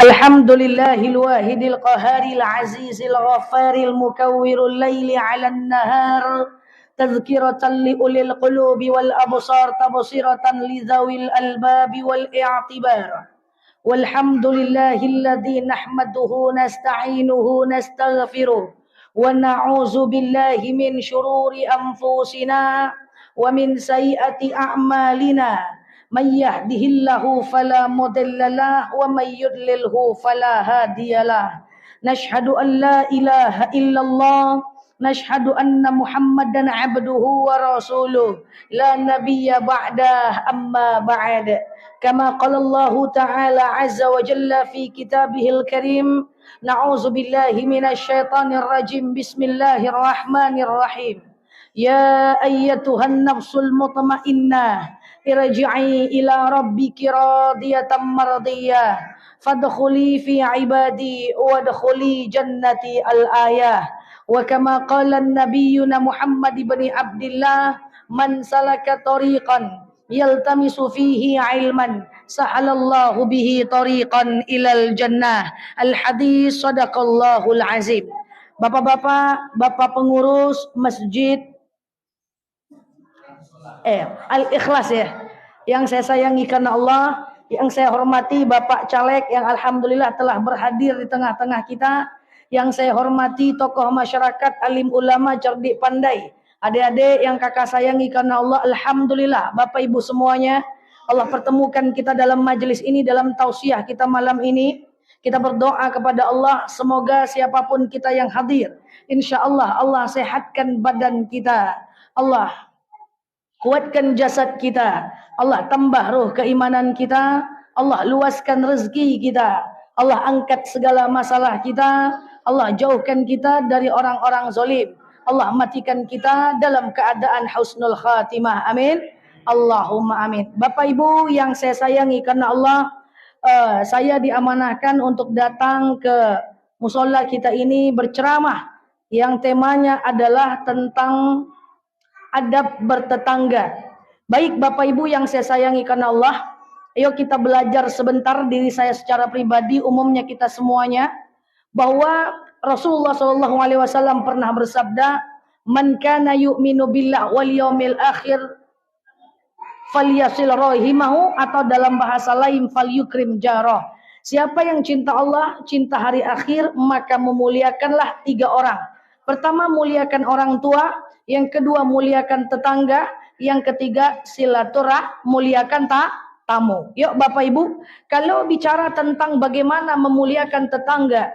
Alhamdulillahil wahidil qaharil azizil ghaffaril mukawwirul laili 'alan nahar tadhkiratan li ulil qulubi wal absar tabsiratan li dzawil albabi wal i'tibar. Walhamdulillahilladzi nahmaduhu nasta'inuhu nastaghfiruh wa na'udzu billahi min syururi anfusina wa min sayyiati a'malina. Man yahdihillahu fala mudhillalah wa may yudlilhu fala hadiyalah. Nashhadu an la ilaha illallah, nashhadu anna Muhammadan abduhu wa rasuluh, la nabiyya ba'dah, amma ba'd. Kama qala Allah ta'ala azza wa jalla fi kitabihil karim, na'udzu billahi minasy syaithanir rajim. Bismillahirrahmanirrahim. Ya ayyatuhan nafsul mutmainnah, irji'i ila rabbiki radiyatan mardiyah, fadkhuli fi ibadi wadkhuli jannati al-ayah. Wa kama qala nabiyyuna Muhammad ibn Abdullah, man salaka tariqan yaltamisu fihi ilman sahalallahu bihi tariqan ilal jannah. Al-hadis sadaqallahul azim. Bapak-bapak, bapak pengurus masjid Al-Ikhlas ya, yang saya sayangi karena Allah, yang saya hormati Bapak Caleg yang alhamdulillah telah berhadir di tengah-tengah kita, yang saya hormati tokoh masyarakat, alim ulama, cerdik pandai, adik-adik yang kakak sayangi karena Allah, alhamdulillah Bapak Ibu semuanya, Allah pertemukan kita dalam majelis ini, dalam tausiah kita malam ini. Kita berdoa kepada Allah, semoga siapapun kita yang hadir, insya Allah Allah sehatkan badan kita, Allah kuatkan jasad kita, Allah tambah ruh keimanan kita, Allah luaskan rezeki kita, Allah angkat segala masalah kita, Allah jauhkan kita dari orang-orang zalim, Allah matikan kita dalam keadaan husnul khatimah, amin, Allahumma amin. Bapak Ibu yang saya sayangi karena Allah, saya diamanahkan untuk datang ke musola kita ini berceramah yang temanya adalah tentang adab bertetangga. Baik Bapak Ibu yang saya sayangi karena Allah, ayo kita belajar sebentar, diri saya secara pribadi, umumnya kita semuanya, bahwa Rasulullah SAW pernah bersabda, man kana yu'minu billah wal yaumil akhir falyasil rahimahu, atau dalam bahasa lain falyukrim jarah. Siapa yang cinta Allah, cinta hari akhir, maka memuliakanlah 3 orang. Pertama, muliakan orang tua, yang kedua muliakan tetangga, yang ketiga silaturah, muliakan tamu. Yuk Bapak Ibu, kalau bicara tentang bagaimana memuliakan tetangga,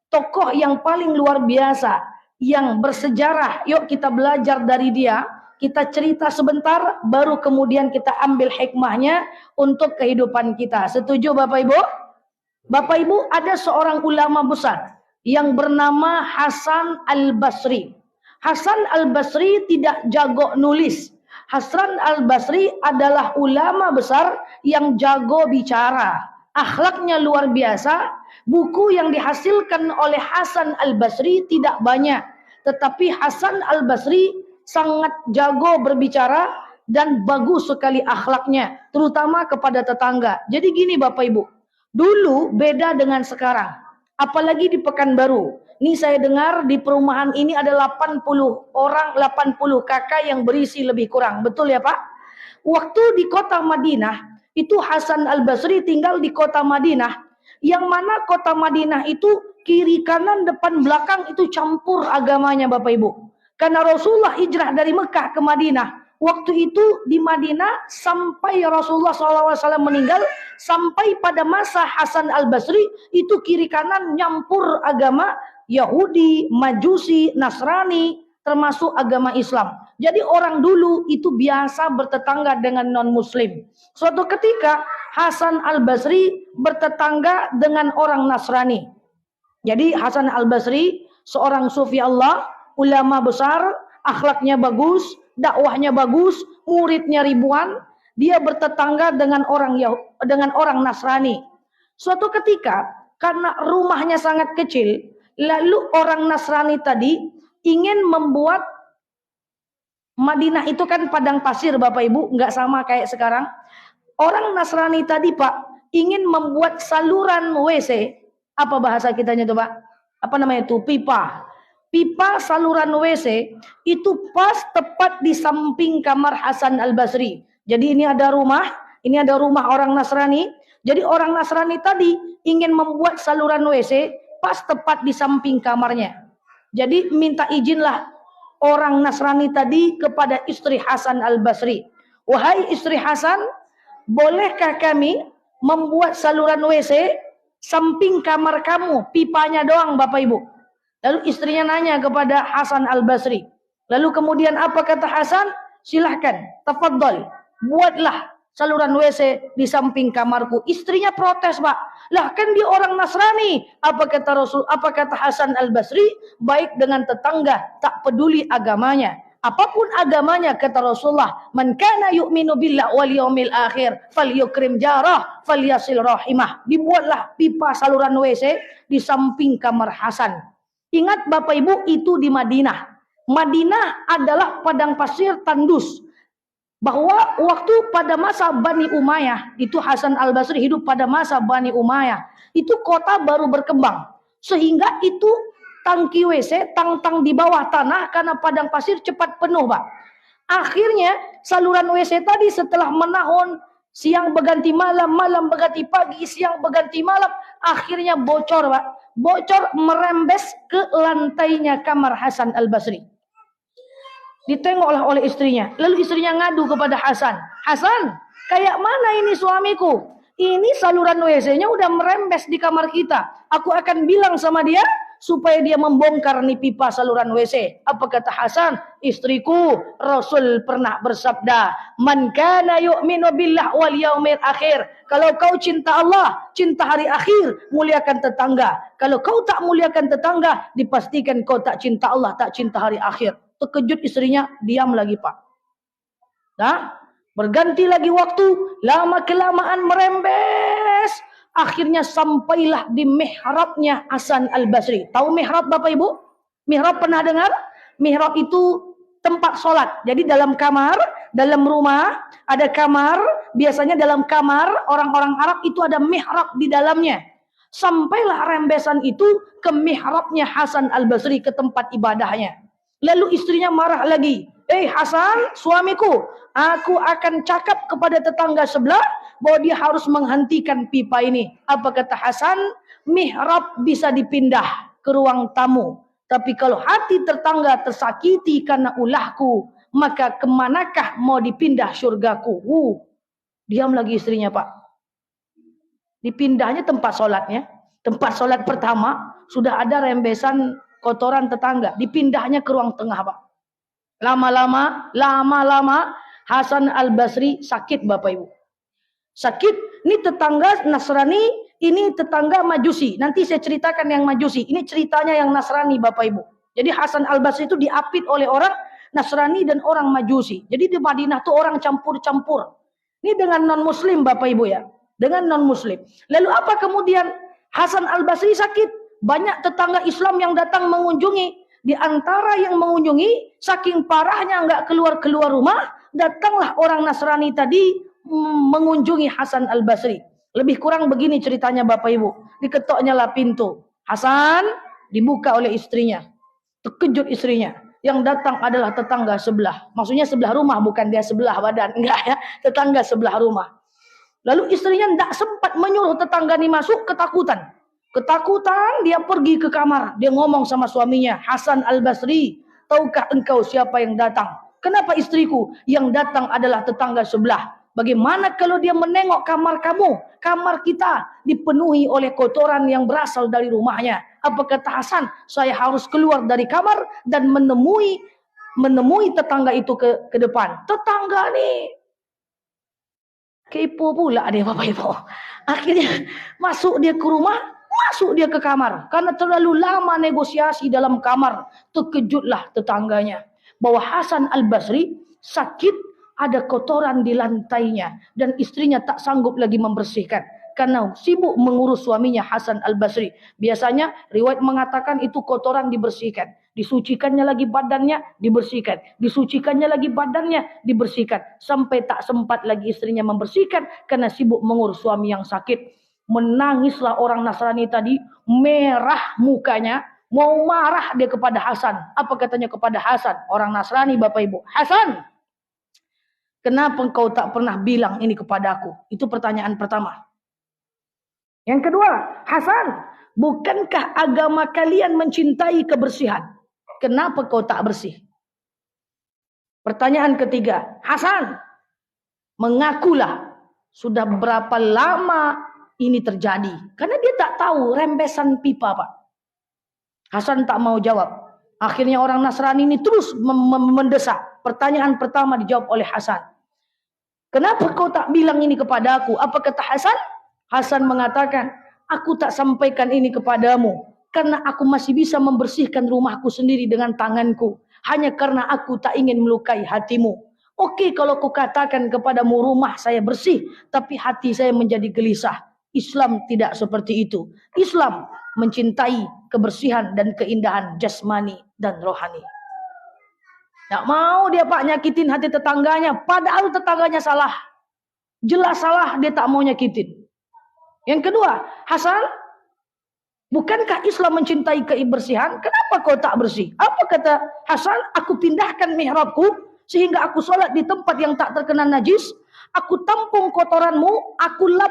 tokoh yang paling luar biasa, yang bersejarah, yuk kita belajar dari dia, kita cerita sebentar, baru kemudian kita ambil hikmahnya untuk kehidupan kita. Setuju Bapak Ibu? Bapak Ibu, ada seorang ulama besar yang bernama Hasan Al-Basri. Hasan Al-Basri tidak jago nulis. Hasan Al-Basri adalah ulama besar yang jago bicara. Akhlaknya luar biasa. Buku yang dihasilkan oleh Hasan Al-Basri tidak banyak. Tetapi Hasan Al-Basri sangat jago berbicara dan bagus sekali akhlaknya. Terutama kepada tetangga. Jadi gini Bapak Ibu. Dulu beda dengan sekarang. Apalagi di Pekanbaru. Ini saya dengar di perumahan ini ada 80 orang, 80 kakak yang berisi lebih kurang. Betul ya Pak? Waktu di kota Madinah, itu Hasan Al-Basri tinggal di kota Madinah. Yang mana kota Madinah itu kiri kanan depan belakang itu campur agamanya Bapak Ibu. Karena Rasulullah hijrah dari Mekah ke Madinah. Waktu itu di Madinah sampai Rasulullah SAW meninggal, sampai pada masa Hasan Al-Basri itu kiri kanan nyampur agama Yahudi, Majusi, Nasrani, termasuk agama Islam. Jadi orang dulu itu biasa bertetangga dengan non-muslim. Suatu ketika Hasan Al-Basri bertetangga dengan orang Nasrani. Jadi Hasan Al-Basri seorang sufi Allah, ulama besar, akhlaknya bagus, dakwahnya bagus, muridnya ribuan, dia bertetangga dengan orang Nasrani. Suatu ketika karena rumahnya sangat kecil, lalu orang Nasrani tadi ingin membuat Madinah itu kan padang pasir Bapak Ibu, nggak sama kayak sekarang. Orang Nasrani tadi Pak, ingin membuat saluran WC, apa bahasa kitanya tuh Pak? Apa namanya itu? Pipa. Pipa saluran WC itu pas tepat di samping kamar Hasan Al-Basri. Jadi ini ada rumah orang Nasrani. Jadi orang Nasrani tadi ingin membuat saluran WC pas tepat di samping kamarnya. Jadi minta izinlah orang Nasrani tadi kepada istri Hasan Al-Basri. Wahai istri Hasan, bolehkah kami membuat saluran WC samping kamar kamu, pipanya doang Bapak Ibu. Lalu istrinya nanya kepada Hasan Al-Basri. Lalu kemudian apa kata Hasan? Silahkan, tafadhol, buatlah saluran WC di samping kamarku. Istrinya protes Pak. Lah kan dia orang Nasrani. Apa kata Rasul? Apa kata Hasan Al-Basri? Baik dengan tetangga, tak peduli agamanya. Apapun agamanya kata Rasulullah, man kana yu'minu billah wal yaumil akhir falyukrim jarah falyasil rahimah. Dibuatlah pipa saluran WC di samping kamar Hasan. Ingat Bapak Ibu, itu di Madinah. Madinah adalah padang pasir tandus. Bahwa waktu pada masa Bani Umayyah, itu Hasan Al-Basri hidup pada masa Bani Umayyah, itu kota baru berkembang. Sehingga itu tangki WC, tang-tang di bawah tanah karena padang pasir cepat penuh, Pak. Akhirnya saluran WC tadi setelah menahun, siang berganti malam, malam berganti pagi, siang berganti malam, akhirnya bocor, Pak. Bocor merembes ke lantainya kamar Hasan Al-Basri. Ditengoklah oleh istrinya. Lalu istrinya ngadu kepada Hasan. Hasan, kayak mana ini suamiku? Ini saluran WC-nya udah merembes di kamar kita. Aku akan bilang sama dia supaya dia membongkar nih pipa saluran WC. Apa kata Hasan? Istriku, Rasul pernah bersabda, man kana yu'minu billah wal yaumil akhir. Kalau kau cinta Allah, cinta hari akhir, muliakan tetangga. Kalau kau tak muliakan tetangga, dipastikan kau tak cinta Allah, tak cinta hari akhir. Terkejut istrinya, diam lagi Pak. Nah, berganti lagi waktu, lama kelamaan merembes. Akhirnya sampailah di mihrabnya Hasan Al-Basri. Tahu mihrab Bapak Ibu? Mihrab pernah dengar? Mihrab itu tempat sholat. Jadi dalam kamar, dalam rumah, ada kamar. Biasanya dalam kamar, orang-orang Arab itu ada mihrab di dalamnya. Sampailah rembesan itu ke mihrabnya Hasan Al-Basri, ke tempat ibadahnya. Lalu istrinya marah lagi. Hasan, suamiku, aku akan cakap kepada tetangga sebelah bahwa dia harus menghentikan pipa ini. Apa kata Hasan? Mihrab bisa dipindah ke ruang tamu. Tapi kalau hati tetangga tersakiti karena ulahku, maka kemanakah mau dipindah surgaku? Diam lagi istrinya Pak. Dipindahnya tempat sholatnya. Tempat sholat pertama sudah ada rembesan kotoran tetangga. Dipindahnya ke ruang tengah Pak. Lama-lama Hasan Al-Basri sakit Bapak Ibu. Sakit, ini tetangga Nasrani, ini tetangga Majusi. Nanti saya ceritakan yang Majusi. Ini ceritanya yang Nasrani Bapak Ibu. Jadi Hasan Al-Basri itu diapit oleh orang Nasrani dan orang Majusi. Jadi di Madinah tuh orang campur-campur. Ini dengan non-muslim Bapak Ibu ya. Dengan non-muslim. Lalu apa kemudian? Hasan Al-Basri sakit. Banyak tetangga Islam yang datang mengunjungi. Di antara yang mengunjungi, saking parahnya nggak keluar-keluar rumah, datanglah orang Nasrani tadi mengunjungi Hasan Al-Basri. Lebih kurang begini ceritanya Bapak Ibu. Diketoknya lah pintu. Hasan dibuka oleh istrinya. Terkejut istrinya. Yang datang adalah tetangga sebelah. Maksudnya sebelah rumah, bukan dia sebelah badan. Enggak ya, tetangga sebelah rumah. Lalu istrinya tidak sempat menyuruh tetangga ini masuk, ketakutan. Ketakutan, dia pergi ke kamar. Dia ngomong sama suaminya, Hasan Al-Basri, tahukah engkau siapa yang datang? Kenapa istriku? Yang datang adalah tetangga sebelah. Bagaimana kalau dia menengok kamar kamu? Kamar kita dipenuhi oleh kotoran yang berasal dari rumahnya. Apa kata Hasan? Saya harus keluar dari kamar dan menemui tetangga itu ke depan. Tetangga nih kepo pula dia Bapak Ibu. Akhirnya masuk dia ke rumah, masuk dia ke kamar. Karena terlalu lama negosiasi dalam kamar. Terkejutlah tetangganya. Bahwa Hasan Al-Basri sakit, ada kotoran di lantainya. Dan istrinya tak sanggup lagi membersihkan. Karena sibuk mengurus suaminya Hasan Al-Basri. Biasanya riwayat mengatakan itu kotoran dibersihkan. Disucikannya lagi badannya, dibersihkan. Disucikannya lagi badannya, dibersihkan. Sampai tak sempat lagi istrinya membersihkan karena sibuk mengurus suami yang sakit. Menangislah orang Nasrani tadi, merah mukanya, mau marah dia kepada Hasan. Apa katanya kepada Hasan? Orang Nasrani Bapak Ibu. Hasan, kenapa engkau tak pernah bilang ini kepadaku? Itu pertanyaan pertama. Yang kedua, Hasan, bukankah agama kalian mencintai kebersihan? Kenapa kau tak bersih? Pertanyaan ketiga, Hasan, mengakulah sudah berapa lama ini terjadi? Karena dia tak tahu rembesan pipa, Pak. Hasan tak mau jawab. Akhirnya orang Nasrani ini terus mendesak. Pertanyaan pertama dijawab oleh Hasan. Kenapa kau tak bilang ini kepada aku? Apa kata Hasan? Hasan mengatakan, aku tak sampaikan ini kepadamu karena aku masih bisa membersihkan rumahku sendiri dengan tanganku. Hanya karena aku tak ingin melukai hatimu. Oke, kalau ku katakan kepadamu rumah saya bersih, tapi hati saya menjadi gelisah. Islam tidak seperti itu. Islam mencintai kebersihan dan keindahan jasmani dan rohani. Tak mau dia Pak nyakitin hati tetangganya, padahal tetangganya salah. Jelas salah, dia tak mau nyakitin. Yang kedua, Hasan, bukankah Islam mencintai kebersihan? Kenapa kau tak bersih? Apa kata Hasan? Aku pindahkan mihrabku sehingga aku sholat di tempat yang tak terkena najis. Aku tampung kotoranmu, aku lap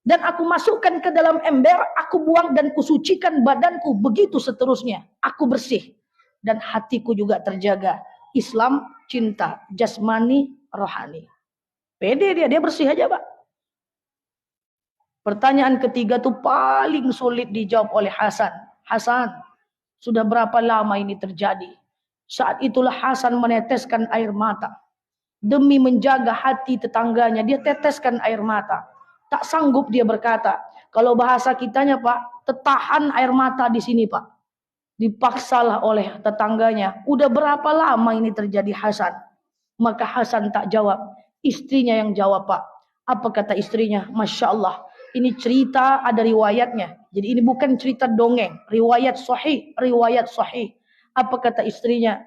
dan aku masukkan ke dalam ember, aku buang dan kusucikan badanku. Begitu seterusnya. Aku bersih dan hatiku juga terjaga. Islam cinta jasmani rohani. Pede dia bersih aja Pak. Pertanyaan ketiga tuh paling sulit dijawab oleh Hasan. Hasan, sudah berapa lama ini terjadi? Saat itulah Hasan meneteskan air mata. Demi menjaga hati tetangganya, dia teteskan air mata. Tak sanggup dia berkata, kalau bahasa kitanya Pak, tetahan air mata di sini Pak. Dipaksalah oleh tetangganya. Udah berapa lama ini terjadi Hasan? Maka Hasan tak jawab. Istrinya yang jawab Pak. Apa kata istrinya? Masya Allah. Ini cerita ada riwayatnya. Jadi ini bukan cerita dongeng. Riwayat sahih. Riwayat sahih. Apa kata istrinya?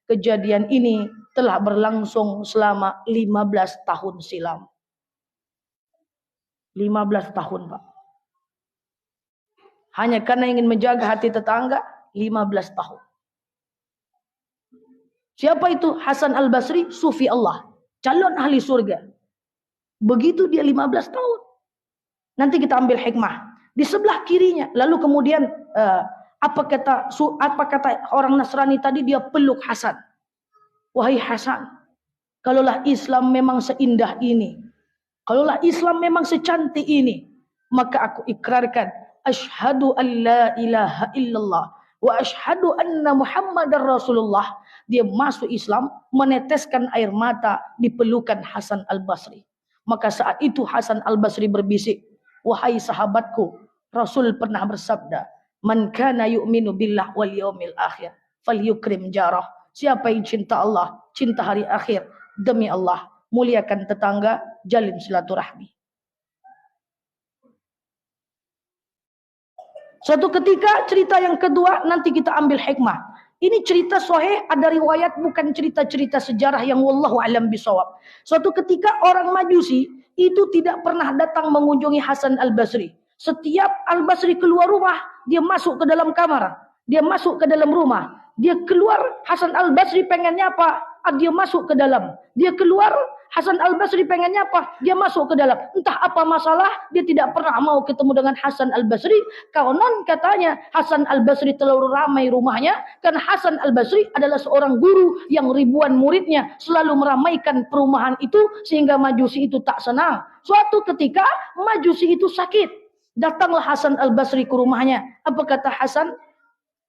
Kejadian ini telah berlangsung selama 15 tahun silam. 15 tahun Pak. Hanya karena ingin menjaga hati tetangga. 15 tahun. Siapa itu? Hasan al-Basri, sufi Allah. Calon ahli surga. Begitu dia 15 tahun. Nanti kita ambil hikmah. Di sebelah kirinya. Lalu kemudian apa kata orang Nasrani tadi? Dia peluk Hasan. Wahai Hasan, kalaulah Islam memang seindah ini, kalaulah Islam memang secantik ini, maka aku ikrarkan asyhadu an la ilaha illallah wa asyhadu anna Muhammadar Rasulullah. Dia masuk Islam, meneteskan air mata di pelukan Hasan al-Basri. Maka saat itu Hasan al-Basri berbisik, wahai sahabatku, Rasul pernah bersabda, man kana yu'minu billah wal yaumil akhir falyukrim jarah. Siapa yang cinta Allah, cinta hari akhir, demi Allah, muliakan tetangga, jalin silaturahmi. Suatu ketika cerita yang kedua nanti kita ambil hikmah. Ini cerita sahih, ada riwayat, bukan cerita-cerita sejarah yang wallahu alam bisawab. Suatu ketika orang Majusi itu tidak pernah datang mengunjungi Hasan al-Basri. Setiap al-Basri keluar rumah, dia masuk ke dalam kamar. Dia masuk ke dalam rumah. Dia keluar, Hasan al-Basri pengennya apa? Dia masuk ke dalam. Dia keluar, Hasan al-Basri pengennya apa? Dia masuk ke dalam. Entah apa masalah, dia tidak pernah mau ketemu dengan Hasan al-Basri. Konon katanya Hasan al-Basri terlalu ramai rumahnya. Karena Hasan al-Basri adalah seorang guru yang ribuan muridnya selalu meramaikan perumahan itu. Sehingga Majusi itu tak senang. Suatu ketika Majusi itu sakit. Datanglah Hasan al-Basri ke rumahnya. Apa kata Hasan?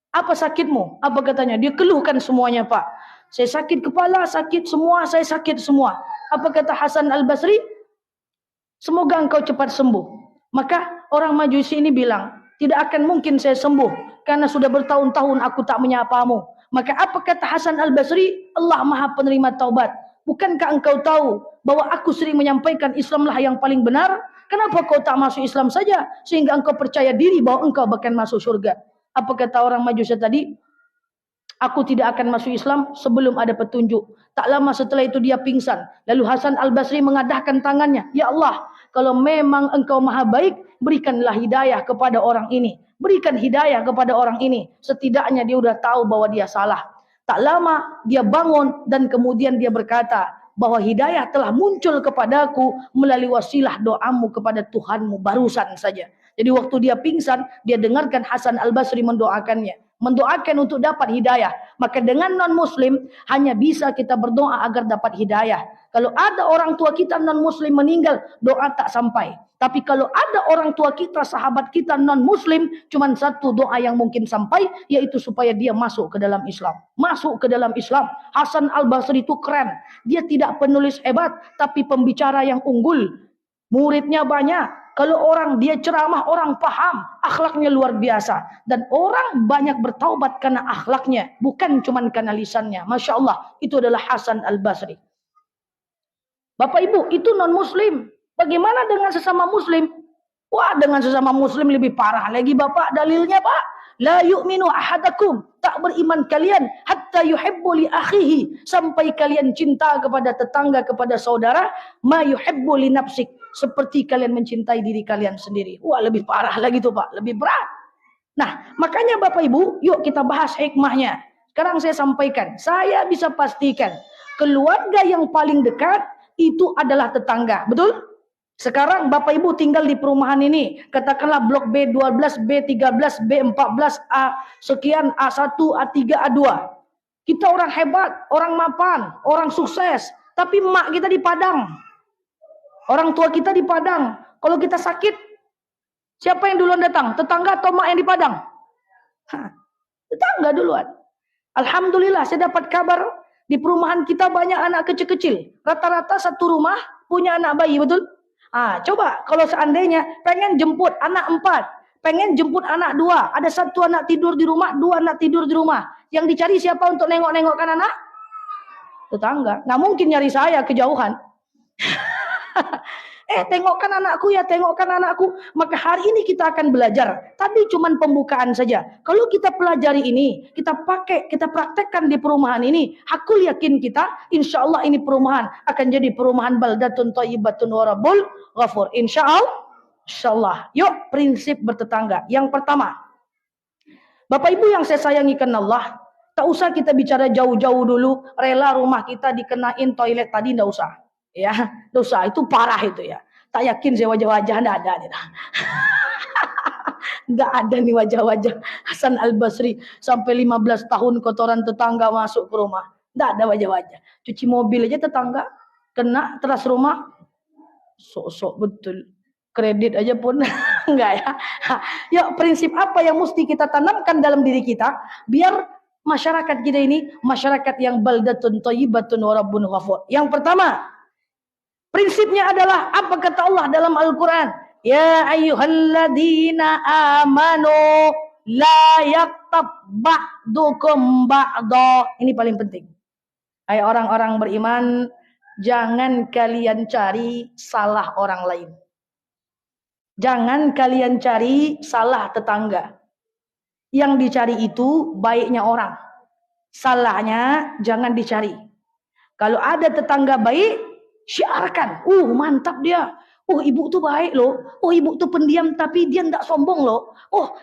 Apa sakitmu? Apa katanya? Dia keluhkan semuanya Pak. Saya sakit kepala, sakit semua, saya sakit semua. Apa kata Hasan al-Basri? Semoga engkau cepat sembuh. Maka orang Majusi ini bilang, tidak akan mungkin saya sembuh. Karena sudah bertahun-tahun aku tak menyapamu. Maka apa kata Hasan al-Basri? Allah maha penerima taubat. Bukankah engkau tahu bahwa aku sering menyampaikan Islamlah yang paling benar? Kenapa kau tak masuk Islam saja? Sehingga engkau percaya diri bahwa engkau bahkan masuk surga. Apa kata orang Majusi tadi? Aku tidak akan masuk Islam sebelum ada petunjuk. Tak lama setelah itu dia pingsan. Lalu Hasan Al-Basri mengadahkan tangannya. Ya Allah, kalau memang engkau maha baik, berikanlah hidayah kepada orang ini. Berikan hidayah kepada orang ini. Setidaknya dia sudah tahu bahwa dia salah. Tak lama dia bangun dan kemudian dia berkata bahwa hidayah telah muncul kepadaku melalui wasilah doamu kepada Tuhanmu barusan saja. Jadi waktu dia pingsan, dia dengarkan Hasan Al-Basri mendoakannya. Mendoakan untuk dapat hidayah. Maka dengan non-muslim hanya bisa kita berdoa agar dapat hidayah. Kalau ada orang tua kita non-muslim meninggal, doa tak sampai. Tapi kalau ada orang tua kita, sahabat kita non-muslim, cuma satu doa yang mungkin sampai, yaitu supaya dia masuk ke dalam Islam. Masuk ke dalam Islam. Hasan Al-Basri itu keren. Dia tidak penulis hebat, tapi pembicara yang unggul. Muridnya banyak. Kalau orang dia ceramah, orang paham. Akhlaknya luar biasa. Dan orang banyak bertaubat karena akhlaknya. Bukan cuma karena lisannya. Masya Allah. Itu adalah Hasan Al-Basri. Bapak Ibu, itu non-muslim. Bagaimana dengan sesama muslim? Wah, dengan sesama muslim lebih parah lagi Bapak. Dalilnya Pak. La yu'minu ahadakum. Tak beriman kalian. Hatta yuhibbu li akhihi. Sampai kalian cinta kepada tetangga, kepada saudara. Ma yuhibbu li nafsik. Seperti kalian mencintai diri kalian sendiri. Wah, lebih parah lagi tuh Pak. Lebih berat. Nah, makanya Bapak Ibu, yuk kita bahas hikmahnya. Sekarang saya sampaikan. Saya bisa pastikan. Keluarga yang paling dekat itu adalah tetangga. Betul? Sekarang Bapak Ibu tinggal di perumahan ini. Katakanlah blok B12, B13, B14, A sekian, A1, A3, A2. Kita orang hebat, orang mapan, orang sukses. Tapi mak kita di Padang. Orang tua kita di Padang. Kalau kita sakit, siapa yang duluan datang? Tetangga atau mak yang di Padang? Tetangga duluan. Alhamdulillah saya dapat kabar di perumahan kita banyak anak kecil-kecil. Rata-rata satu rumah punya anak bayi, betul? Coba kalau seandainya pengen jemput anak 4, pengen jemput anak 2, ada satu anak tidur di rumah, 2 anak tidur di rumah. Yang dicari siapa untuk nengok-nengokkan anak? Tetangga. Nggak mungkin nyari saya kejauhan. Tengokkan anakku ya, tengokkan anakku. Maka hari ini kita akan belajar. Tadi cuman pembukaan saja. Kalau kita pelajari ini, kita pakai, kita praktekkan di perumahan ini, aku yakin kita, insya Allah ini perumahan akan jadi perumahan baldatun thayyibatun wa rabbul ghafur. Insya Allah. Yuk, prinsip bertetangga. Yang pertama, Bapak Ibu yang saya sayangi karena Allah, tak usah kita bicara jauh-jauh dulu, rela rumah kita dikenain toilet tadi, enggak usah. Ya, dosa itu parah itu ya. Tak yakin saya wajah-wajah enggak ada nih. Enggak ada nih wajah-wajah Hasan Al-Basri sampai 15 tahun kotoran tetangga masuk ke rumah. Enggak ada wajah-wajah. Cuci mobil aja tetangga kena, teras rumah sok-sok betul. Kredit aja pun enggak ya. Yuk, prinsip apa yang mesti kita tanamkan dalam diri kita biar masyarakat kita ini masyarakat yang baldatun thayyibatun wa rabbun ghafur. Yang pertama, prinsipnya adalah apa kata Allah dalam Al-Quran? Ya ayyuhalladzina amanu la yaktab ba'dukum ba'da. Ini paling penting. Hai orang-orang beriman, jangan kalian cari salah orang lain. Jangan kalian cari salah tetangga. Yang dicari itu baiknya orang. Salahnya jangan dicari. Kalau ada tetangga baik, syiarkan. Mantap dia. Ibu tuh baik loh. Ibu tuh pendiam tapi dia enggak sombong loh.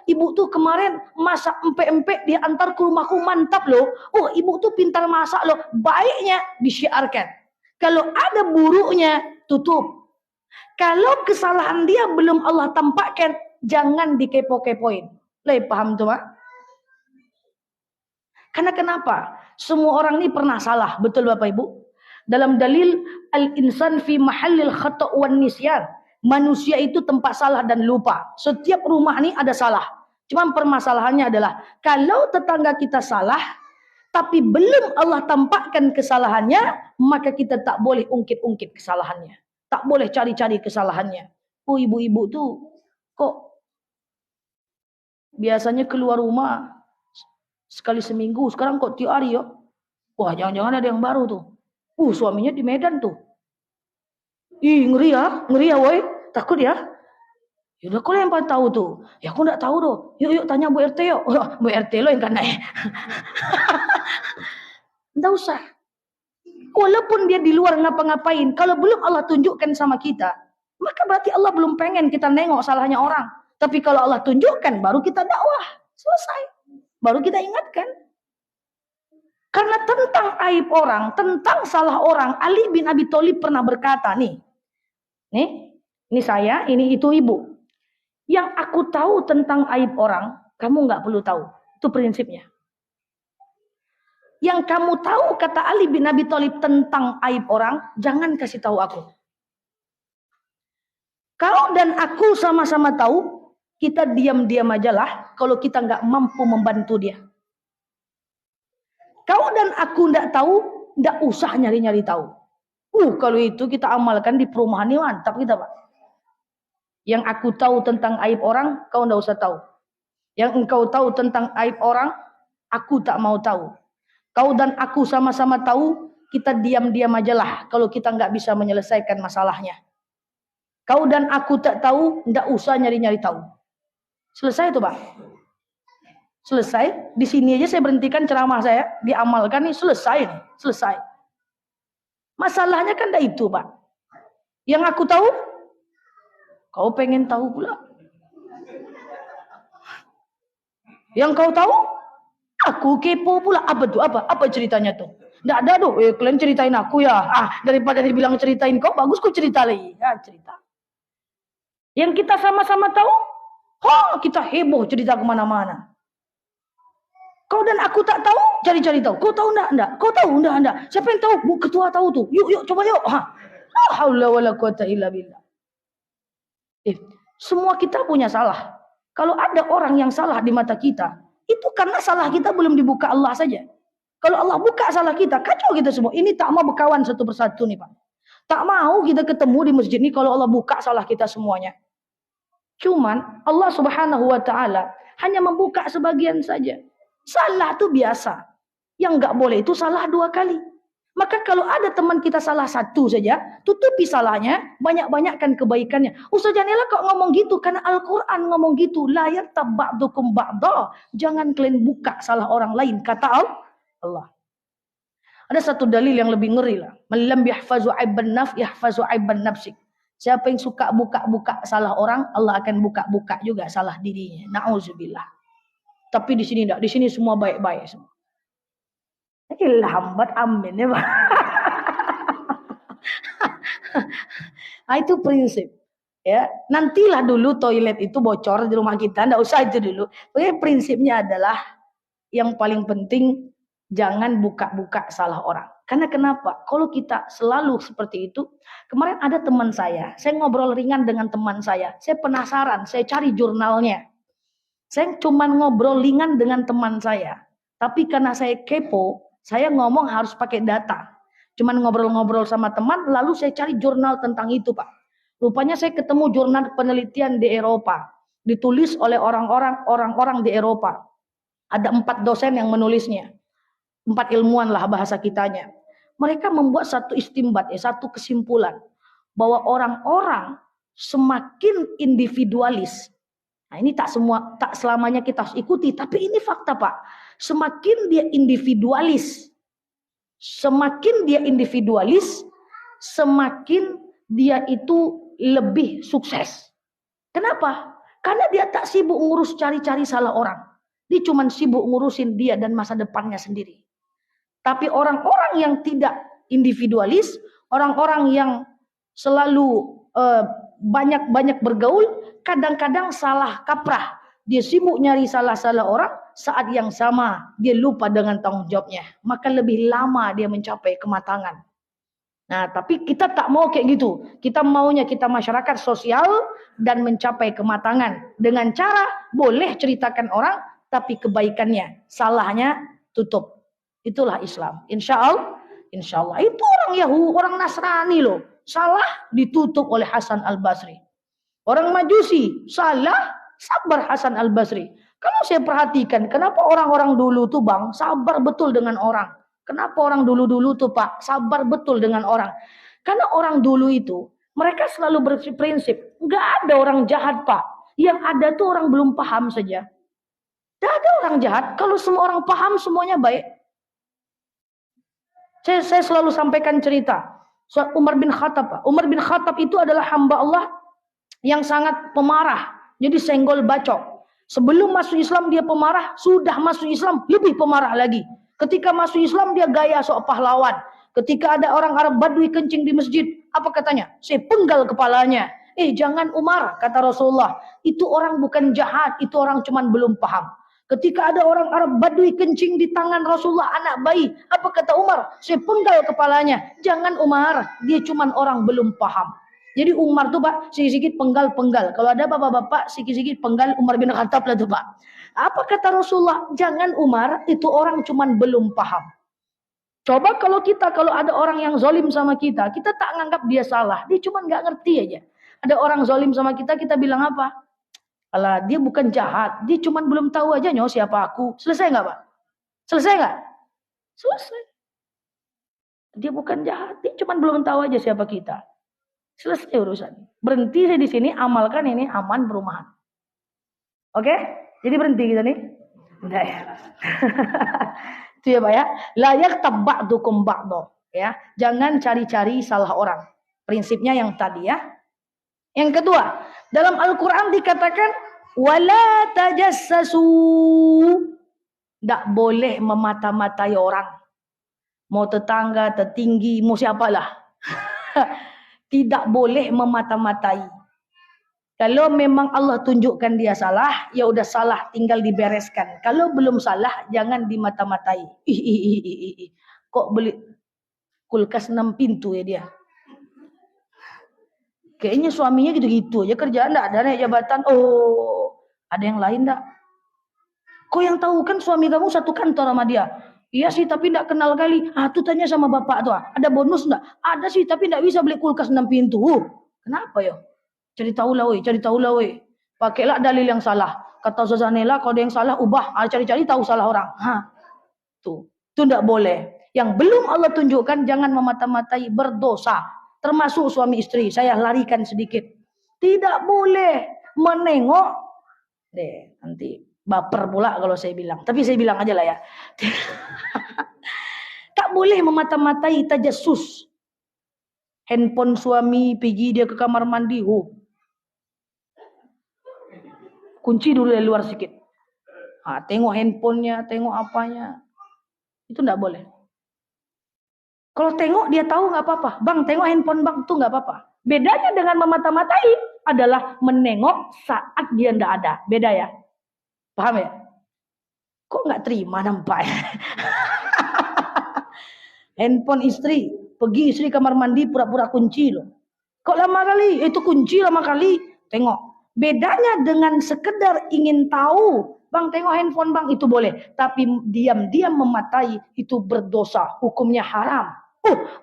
Ibu tuh kemarin masak empek-empek dia antar ke rumahku, mantap loh. Ibu tuh pintar masak loh. Baiknya disyiarkan. Kalau ada buruknya, tutup. Kalau kesalahan dia belum Allah tampakkan, jangan dikepo-kepoin. Paham tuh, Mak? Karena kenapa? Semua orang ini pernah salah. Betul Bapak Ibu? Dalam dalil al-insan fi mahallil khata' wan nisyan. Manusia itu tempat salah dan lupa. Setiap rumah ini ada salah. Cuma permasalahannya adalah kalau tetangga kita salah tapi belum Allah tampakkan kesalahannya, maka kita tak boleh ungkit-ungkit kesalahannya. Tak boleh cari-cari kesalahannya. Ibu-ibu tuh kok biasanya keluar rumah sekali seminggu, sekarang kok tiap hari yuk. Wah, jangan-jangan ada yang baru tuh. Suaminya di Medan tuh. Ngeri ya woi. Takut ya. Ya udah, kau yang paling tahu tuh. Ya aku nggak tahu doh. Yuk tanya Bu RT yuk. Oh, Bu RT lo yang kena ya. Nggak usah. Walaupun dia di luar ngapa-ngapain, kalau belum Allah tunjukkan sama kita, maka berarti Allah belum pengen kita nengok salahnya orang. Tapi kalau Allah tunjukkan, baru kita dakwah. Selesai. Baru kita ingatkan. Karena tentang aib orang, tentang salah orang, Ali bin Abi Thalib pernah berkata, nih, ini saya, ini itu ibu. Yang aku tahu tentang aib orang, kamu nggak perlu tahu. Itu prinsipnya. Yang kamu tahu, kata Ali bin Abi Thalib, tentang aib orang, jangan kasih tahu aku. Kau dan aku sama-sama tahu, kita diam-diam aja lah kalau kita nggak mampu membantu dia. Kau dan aku nggak tahu, nggak usah nyari-nyari tahu. Kalau itu kita amalkan di perumahan ini mantap kita, Pak. Yang aku tahu tentang aib orang, kau nggak usah tahu. Yang engkau tahu tentang aib orang, aku tak mau tahu. Kau dan aku sama-sama tahu, kita diam-diam aja lah kalau kita nggak bisa menyelesaikan masalahnya. Kau dan aku tak tahu, nggak usah nyari-nyari tahu. Selesai itu, Pak. Selesai. Di sini aja saya berhentikan ceramah saya, diamalkan nih, selesai nih, selesai. Masalahnya kan dah itu, Pak. Yang aku tahu, kau pengen tahu pula. Yang kau tahu, aku kepo pula. Apa tuh? Apa ceritanya tuh? Nggak ada tuh. Kalian ceritain aku ya. Daripada dibilang ceritain kau, bagus kau cerita lagi. Ya, cerita. Yang kita sama-sama tahu, kita heboh cerita kemana-mana. Kau dan aku tak tahu, cari-cari tahu. Kau tahu enggak? Kau tahu enggak? Siapa yang tahu? Bu ketua tahu tuh. Yuk, coba yuk. La haula wala quwata illa billah. Semua kita punya salah. Kalau ada orang yang salah di mata kita, itu karena salah kita belum dibuka Allah saja. Kalau Allah buka salah kita, kacau kita semua. Ini tak mau berkawan satu persatu nih, Pak. Tak mau kita ketemu di masjid ini kalau Allah buka salah kita semuanya. Cuman Allah Subhanahu wa taala hanya membuka sebagian saja. Salah itu biasa. Yang nggak boleh itu salah 2 kali. Maka kalau ada teman kita salah 1 saja, tutupi salahnya, banyak-banyakkan kebaikannya. Ustaz Janela kok ngomong gitu? Karena Al-Quran ngomong gitu. La yartab ba'dukum ba'da. Jangan kalian buka salah orang lain, kata Allah. Ada satu dalil yang lebih ngeri lah. Man lam yahfazu aibban naf yahfazu aibban nafsik. Siapa yang suka buka-buka salah orang, Allah akan buka-buka juga salah dirinya. Na'udzubillah. Tapi di sini enggak, di sini semua baik-baik semua. Lambat amin ya, Pak. Itu prinsip. Ya, nantilah dulu toilet itu bocor di rumah kita, enggak usah itu dulu. Pokoknya prinsipnya adalah yang paling penting jangan buka-buka salah orang. Karena kenapa? Kalau kita selalu seperti itu, kemarin ada teman saya ngobrol ringan dengan teman saya penasaran, saya cari jurnalnya. Saya cuma ngobrol ringan dengan teman saya. Tapi karena saya kepo, saya ngomong harus pakai data. Cuma ngobrol-ngobrol sama teman, lalu saya cari jurnal tentang itu, Pak. Rupanya saya ketemu jurnal penelitian di Eropa. Ditulis oleh orang-orang di Eropa. Ada 4 dosen yang menulisnya. 4 ilmuwan lah bahasa kitanya. Mereka membuat satu istimbat, satu kesimpulan. Bahwa orang-orang semakin individualis. Nah, ini tak selamanya kita harus ikuti, tapi ini fakta, Pak. Semakin dia individualis, semakin dia itu lebih sukses. Kenapa? Karena dia tak sibuk ngurus cari-cari salah orang. Dia cuma sibuk ngurusin dia dan masa depannya sendiri. Tapi orang-orang yang tidak individualis, orang-orang yang selalu banyak bergaul, kadang-kadang salah kaprah. Dia sibuk nyari salah-salah orang, saat yang sama dia lupa dengan tanggung jawabnya. Maka lebih lama dia mencapai kematangan. Nah, tapi kita tak mau kayak gitu. Kita maunya kita masyarakat sosial dan mencapai kematangan. Dengan cara boleh ceritakan orang, tapi kebaikannya, salahnya tutup. Itulah Islam. Insya Allah. Itu orang Yahudi, orang Nasrani loh. Salah ditutup oleh Hasan Al-Basri. Orang Majusi salah, sabar Hasan Al-Basri. Kalau saya perhatikan, kenapa orang-orang dulu tuh Bang sabar betul dengan orang? Kenapa orang dulu-dulu tuh Pak sabar betul dengan orang? Karena orang dulu itu Mereka selalu berprinsip, nggak ada orang jahat Pak. Yang ada tuh orang belum paham saja. Tidak ada orang jahat, kalau semua orang paham semuanya baik. Saya selalu sampaikan cerita. Umar bin Khattab Pak. Umar bin Khattab itu adalah hamba Allah yang sangat pemarah. Jadi senggol bacok. Sebelum masuk Islam dia pemarah, sudah masuk Islam lebih pemarah lagi. Ketika masuk Islam dia gaya sok pahlawan. Ketika ada orang Arab Badui kencing di masjid, apa katanya? Saya penggal kepalanya. Jangan Umar, kata Rasulullah. Itu orang bukan jahat, itu orang cuman belum paham. Ketika ada orang Arab Badui kencing di tangan Rasulullah anak bayi, apa kata Umar? Saya penggal kepalanya. Jangan Umar, dia cuman orang belum paham. Jadi Umar tuh Pak, sikit-sikit penggal. Kalau ada bapak-bapak sikit-sikit penggal, Umar bin Khattab lah tuh Pak. Apa kata Rasulullah? Jangan Umar, itu orang cuman belum paham. Coba kalau ada orang yang zalim sama kita tak nganggap dia salah. Dia cuma nggak ngerti aja. Ada orang zalim sama kita bilang apa? Alah, dia bukan jahat. Dia cuma belum tahu aja siapa aku. Selesai nggak Pak? Selesai nggak? Selesai. Dia bukan jahat. Dia cuma belum tahu aja siapa kita. Selesai urusan. Berhenti saya di sini. Amalkan ini aman perumahan. Oke? Jadi berhenti kita nih. Enggak ya. Itu ya Pak ya. Layak tabba'dukum ba'do. Ya. Jangan cari-cari salah orang. Prinsipnya yang tadi ya. Yang kedua, dalam Al-Quran dikatakan wala tajassasu. Tidak boleh memata-matai orang. Mau tetangga, tertinggi, mau siapalah. Tidak boleh memata-matai. Kalau memang Allah tunjukkan dia salah, ya udah salah, tinggal dibereskan. Kalau belum salah, jangan dimata-matai. Kok beli kulkas 6 pintu ya dia? Kayaknya suaminya gitu-gitu aja, kerjaan enggak ada naik jabatan. Oh, ada yang lain enggak? Kok yang tahu kan suami kamu satu kantor sama dia? Iya sih, tapi enggak kenal kali. Tuh tanya sama bapak tuh, ada bonus enggak? Ada sih, tapi enggak bisa beli kulkas 6 pintu. Kenapa ya? Cari tahu lah weh. Pakailah dalil yang salah. Kata Ustazah Nela, kalau ada yang salah ubah. Cari-cari tahu salah orang. Tuh. Itu enggak boleh. Yang belum Allah tunjukkan jangan memata-matai, berdosa. Termasuk suami istri. Saya larikan sedikit. Tidak boleh menengok. Nanti baper pula kalau saya bilang. Tapi saya bilang aja lah ya. Tak boleh memata-matai tajassus. Handphone suami pergi dia ke kamar mandi. Kunci dulu dari luar sedikit. Tengok handphonenya, tengok apanya. Itu enggak boleh. Kalau tengok dia tahu nggak apa-apa. Bang, tengok handphone bang, itu nggak apa-apa. Bedanya dengan memata-matai adalah menengok saat dia enggak ada. Beda ya. Paham ya? Kok nggak terima nampaknya? Handphone istri, pergi istri kamar mandi pura-pura kunci loh. Kok lama kali? Itu kunci lama kali. Tengok. Bedanya dengan sekedar ingin tahu, bang tengok handphone bang, itu boleh. Tapi diam-diam mematai itu berdosa, hukumnya haram.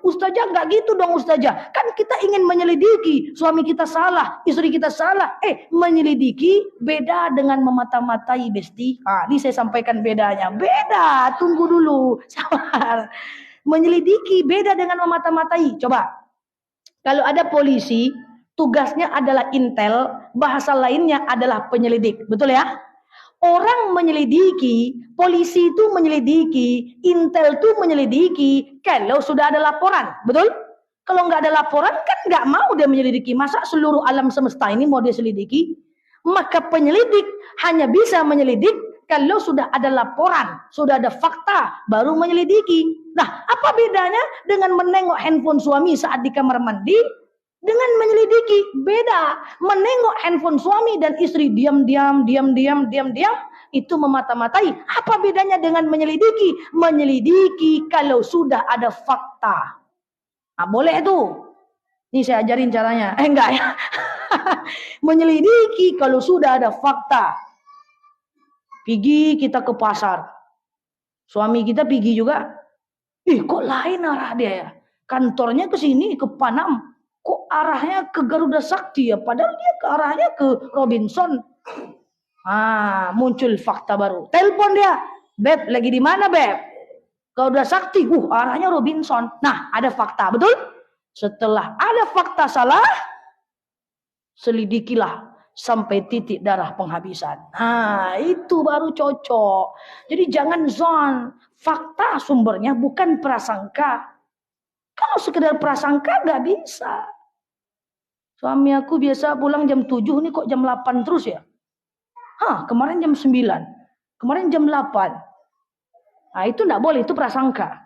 Ustazah nggak gitu dong Ustazah. Kan kita ingin menyelidiki, suami kita salah, istri kita salah. Menyelidiki beda dengan memata-matai besti. Ini saya sampaikan bedanya. Beda, tunggu dulu. Sabar. Menyelidiki beda dengan memata-matai. Coba. Kalau ada polisi, tugasnya adalah intel, bahasa lainnya adalah penyelidik. Betul ya? Orang menyelidiki, polisi itu menyelidiki, intel itu menyelidiki kalau sudah ada laporan. Betul? Kalau nggak ada laporan kan nggak mau dia menyelidiki. Masa seluruh alam semesta ini mau dia selidiki? Maka penyelidik hanya bisa menyelidik kalau sudah ada laporan, sudah ada fakta, baru menyelidiki. Nah, apa bedanya dengan menengok handphone suami saat di kamar mandi dengan menyelidiki? Beda. Menengok handphone suami dan istri diam-diam itu memata-matai. Apa bedanya dengan menyelidiki? Menyelidiki kalau sudah ada fakta. Boleh tuh. Ini saya ajarin caranya. Enggak ya. Menyelidiki kalau sudah ada fakta. Pergi kita ke pasar. Suami kita pergi juga. Kok lain arah dia ya? Kantornya ke sini, ke Panam. Kok arahnya ke Garuda Sakti ya? Padahal dia ke arahnya ke Robinson. Muncul fakta baru. Telepon dia. Beb, lagi di mana Beb? Garuda Sakti. Arahnya Robinson. Nah, ada fakta. Betul? Setelah ada fakta salah, selidikilah sampai titik darah penghabisan. Nah, itu baru cocok. Jadi jangan zon. Fakta sumbernya bukan prasangka. Kalau sekedar prasangka nggak bisa. Suami aku biasa pulang jam 7, nih kok jam 8 terus ya? Kemarin jam 9. Kemarin jam 8. Nah, itu nggak boleh, itu prasangka.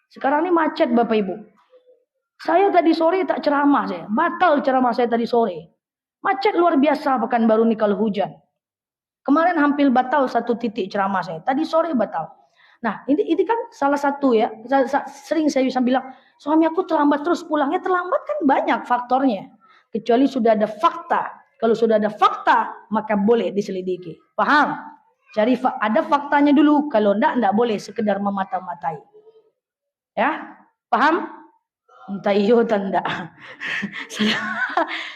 Sekarang ini macet Bapak Ibu. Saya tadi sore tak ceramah saya. Batal ceramah saya tadi sore. Macet luar biasa Pekanbaru nih kalau hujan. Kemarin hampir batal 1 titik ceramah saya. Tadi sore batal. Nah, ini kan salah satu ya. Sering saya bisa bilang, suami aku terlambat terus pulangnya. Terlambat kan banyak faktornya. Kecuali sudah ada fakta. Kalau sudah ada fakta, maka boleh diselidiki. Paham? Cari ada faktanya dulu. Kalau enggak boleh sekedar memata-matai. Ya? Paham? Entah iyo atau enggak.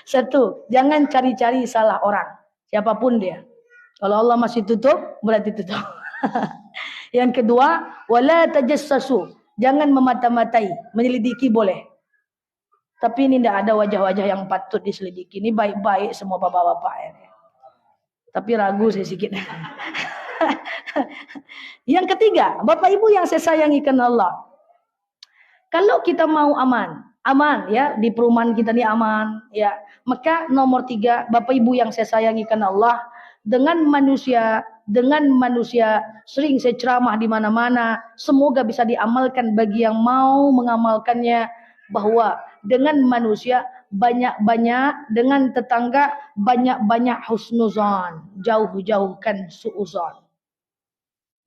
Satu, jangan cari-cari salah orang. Siapapun dia. Kalau Allah masih tutup, berarti tutup. Yang kedua, wala tajassasu. Jangan memata-matai. Menyelidiki boleh. Tapi ini tidak ada wajah-wajah yang patut diselidiki. Ini baik-baik semua bapak-bapak ya. Tapi ragu saya sedikit. Yang ketiga, Bapak Ibu yang saya sayangi karena Allah. Kalau kita mau aman ya, di perumahan kita ini aman ya. Maka nomor 3, Bapak Ibu yang saya sayangi karena Allah, dengan manusia sering saya ceramah di mana-mana, semoga bisa diamalkan bagi yang mau mengamalkannya, bahwa dengan manusia banyak-banyak, dengan tetangga banyak-banyak husnuzan, jauh-jauhkan suuzan.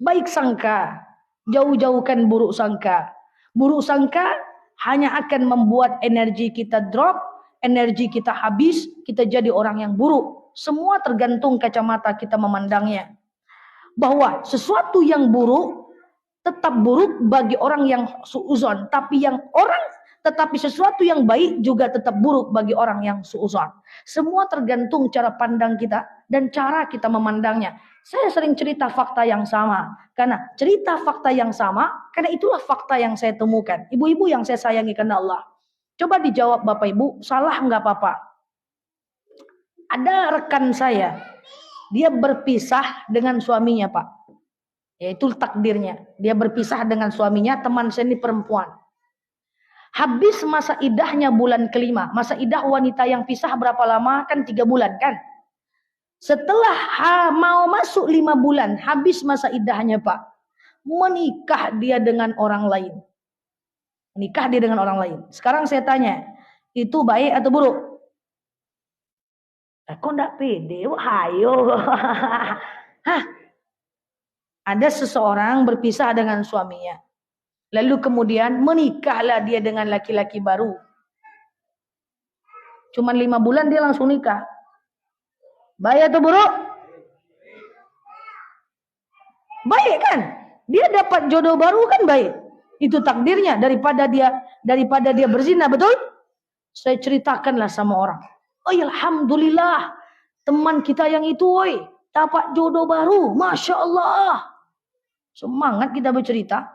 Baik sangka, jauh-jauhkan buruk sangka. Buruk sangka hanya akan membuat energi kita drop, energi kita habis, kita jadi orang yang buruk. Semua tergantung kacamata kita memandangnya. Bahwa sesuatu yang buruk tetap buruk bagi orang yang suuzon, tetapi sesuatu yang baik juga tetap buruk bagi orang yang suuzon. Semua tergantung cara pandang kita dan cara kita memandangnya. Saya sering cerita fakta yang sama. Karena cerita fakta yang sama, karena itulah fakta yang saya temukan. Ibu-ibu yang saya sayangi karena Allah. Coba dijawab Bapak Ibu, salah nggak apa-apa. Ada rekan saya, dia berpisah dengan suaminya Pak. Yaitu takdirnya. Dia berpisah dengan suaminya, teman saya ini perempuan. Habis masa idahnya bulan kelima. Masa idah wanita yang pisah berapa lama? Kan 3 bulan kan? Setelah mau masuk 5 bulan, habis masa idahnya Pak. Menikah dia dengan orang lain. Menikah dia dengan orang lain. Sekarang saya tanya, itu baik atau buruk? Kok enggak pede? Hayo. Ada seseorang berpisah dengan suaminya. Lalu kemudian menikahlah dia dengan laki-laki baru. Cuman 5 bulan dia langsung nikah. Baik atau buruk? Baik kan? Dia dapat jodoh baru kan baik. Itu takdirnya daripada dia berzina, betul? Saya ceritakanlah sama orang. Oh alhamdulillah, teman kita yang itu dapat jodoh baru. Masya Allah. Semangat kita bercerita.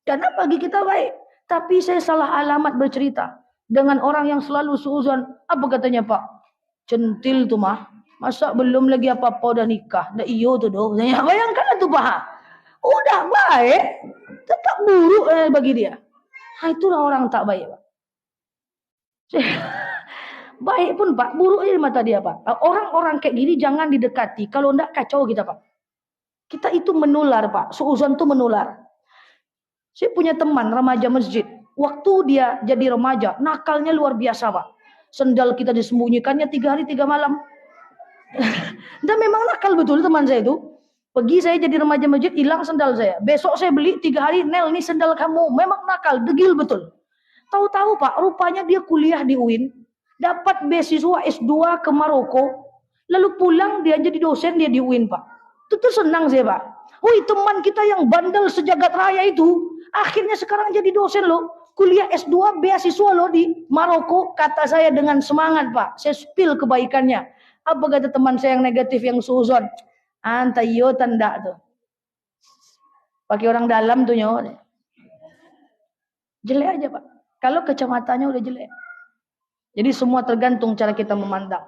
Karena bagi kita baik. Tapi saya salah alamat bercerita. Dengan orang yang selalu suuzon. Apa katanya Pak? Centil tuh mah. Masa belum lagi apa-apa udah nikah. Dah iyo tuh doh. Bayangkan tuh Pak. Udah baik. Tetap buruk bagi dia. Nah itulah orang tak baik Pak. Baik pun Pak. Buruk di mata dia Pak. Orang-orang kayak gini jangan didekati. Kalau enggak kacau kita Pak. Kita itu menular Pak. Suuzon itu menular. Saya punya teman remaja masjid. Waktu dia jadi remaja, nakalnya luar biasa Pak. Sendal kita disembunyikannya 3 hari 3 malam. Dan memang nakal betul teman saya itu. Pergi saya jadi remaja masjid, hilang sendal saya. Besok saya beli 3 hari, Nel nih sendal kamu. Memang nakal, degil betul. Tahu-tahu Pak, rupanya dia kuliah di UIN. Dapat beasiswa S2 ke Maroko. Lalu pulang dia jadi dosen dia di UIN Pak. Itu tuh senang saya Pak. Wih teman kita yang bandel sejagat raya itu. Akhirnya sekarang jadi dosen loh. Kuliah S2 beasiswa loh di Maroko. Kata saya dengan semangat Pak. Saya spill kebaikannya. Apa kata teman saya yang negatif yang suuzon? Anta iyo tanda tuh. Pakai orang dalam tuh nyawa. Jelek aja Pak. Kalau kacamatanya udah jelek. Jadi semua tergantung cara kita memandang.